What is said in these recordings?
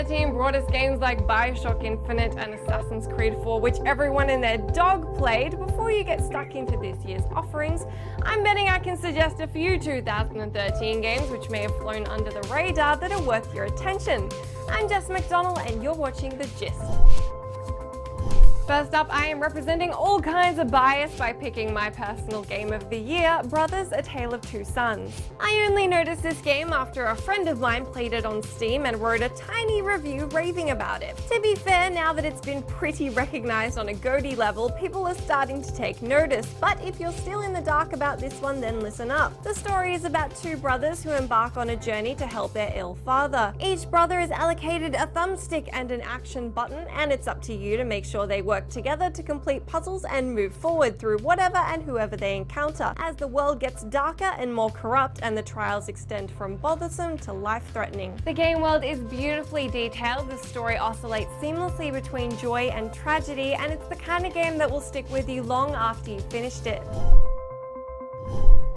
2013 brought us games like BioShock Infinite and Assassin's Creed 4, which everyone and their dog played. Before you get stuck into this year's offerings, I'm betting I can suggest a few 2013 games which may have flown under the radar that are worth your attention. I'm Jess McDonald and you're watching The Gist. First up, I am representing all kinds of bias by picking my personal game of the year, Brothers: A Tale of Two Sons. I only noticed this game after a friend of mine played it on Steam and wrote a tiny review raving about it. To be fair, now that it's been pretty recognized on a GOTY level, people are starting to take notice, but if you're still in the dark about this one, then listen up. The story is about two brothers who embark on a journey to help their ill father. Each brother is allocated a thumbstick and an action button, and it's up to you to make sure they work together to complete puzzles and move forward through whatever and whoever they encounter, as the world gets darker and more corrupt and the trials extend from bothersome to life-threatening. The game world is beautifully detailed, the story oscillates seamlessly between joy and tragedy, and it's the kind of game that will stick with you long after you've finished it.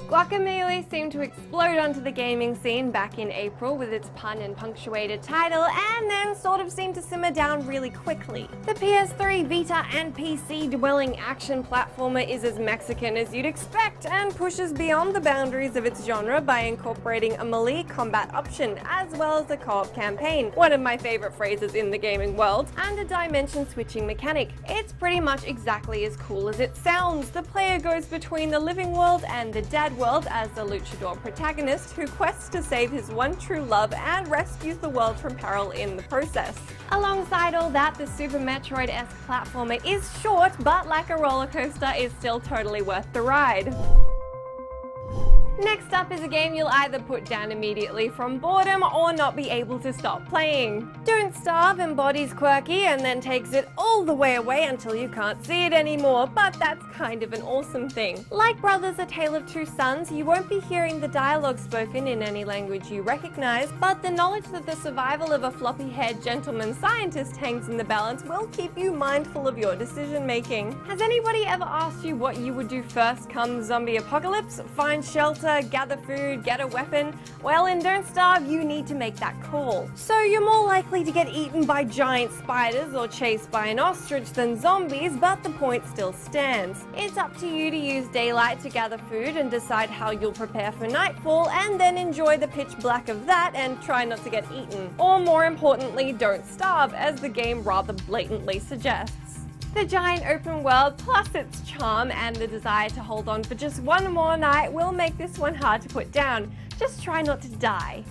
Guacamelee seemed to explode onto the gaming scene back in April with its pun and punctuated title, and then sort of seemed to simmer down really quickly. The PS3, Vita, and PC dwelling action platformer is as Mexican as you'd expect and pushes beyond the boundaries of its genre by incorporating a melee combat option as well as a co-op campaign, one of my favorite phrases in the gaming world, and a dimension switching mechanic. It's pretty much exactly as cool as it sounds. The player goes between the living world and the dead world as the luchador protagonist who quests to save his one true love and rescues the world from peril in the process. Alongside all that, the Super Metroid-esque platformer is short, but like a roller coaster, is still totally worth the ride. Next up is a game you'll either put down immediately from boredom or not be able to stop playing. Don't Starve embodies quirky and then takes it all the way away until you can't see it anymore, but that's kind of an awesome thing. Like Brothers: A Tale of Two Sons, you won't be hearing the dialogue spoken in any language you recognize, but the knowledge that the survival of a floppy-haired gentleman scientist hangs in the balance will keep you mindful of your decision making. Has anybody ever asked you what you would do first come zombie apocalypse? Find shelter, gather food, get a weapon? Well, in Don't Starve, you need to make that call. So you're more likely to get eaten by giant spiders or chased by an ostrich than zombies, but the point still stands. It's up to you to use daylight to gather food and decide how you'll prepare for nightfall, and then enjoy the pitch black of that and try not to get eaten. Or more importantly, don't starve, as the game rather blatantly suggests. The giant open world, plus its charm and the desire to hold on for just one more night, will make this one hard to put down. Just try not to die.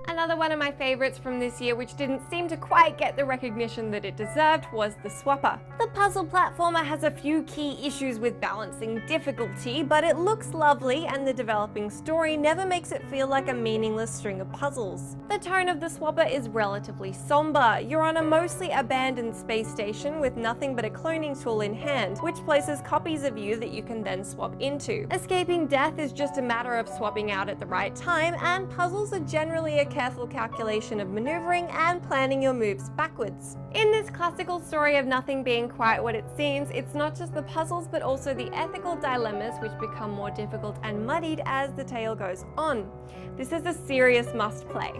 Another one of my favorites from this year, which didn't seem to quite get the recognition that it deserved, was The Swapper. The puzzle platformer has a few key issues with balancing difficulty, but it looks lovely and the developing story never makes it feel like a meaningless string of puzzles. The tone of The Swapper is relatively somber. You're on a mostly abandoned space station with nothing but a cloning tool in hand, which places copies of you that you can then swap into. Escaping death is just a matter of swapping out at the right time, and puzzles are generally a careful calculation of maneuvering and planning your moves backwards. In this classical story of nothing being quite what it seems, it's not just the puzzles but also the ethical dilemmas which become more difficult and muddied as the tale goes on. This is a serious must-play.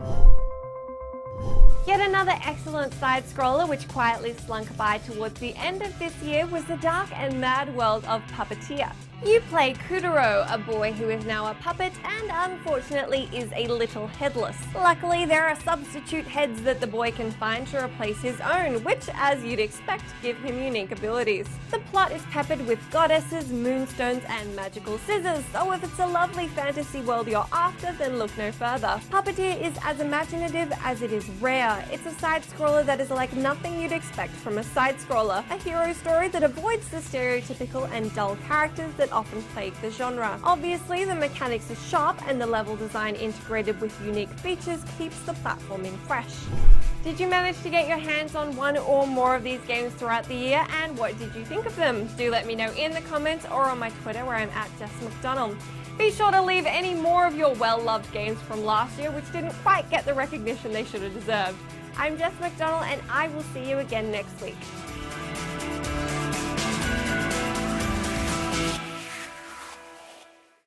Yet another excellent side-scroller which quietly slunk by towards the end of this year was the dark and mad world of Puppeteer. You play Kuduro, a boy who is now a puppet and unfortunately is a little headless. Luckily, there are substitute heads that the boy can find to replace his own, which, as you'd expect, give him unique abilities. The plot is peppered with goddesses, moonstones, and magical scissors, so if it's a lovely fantasy world you're after, then look no further. Puppeteer is as imaginative as it is rare. It's a side-scroller that is like nothing you'd expect from a side-scroller, a hero story that avoids the stereotypical and dull characters that often plague the genre. Obviously, the mechanics are sharp and the level design integrated with unique features keeps the platforming fresh. Did you manage to get your hands on one or more of these games throughout the year, and what did you think of them? Do let me know in the comments or on my Twitter where I'm at Jess McDonald. Be sure to leave any more of your well-loved games from last year which didn't quite get the recognition they should have deserved. I'm Jess McDonald and I will see you again next week.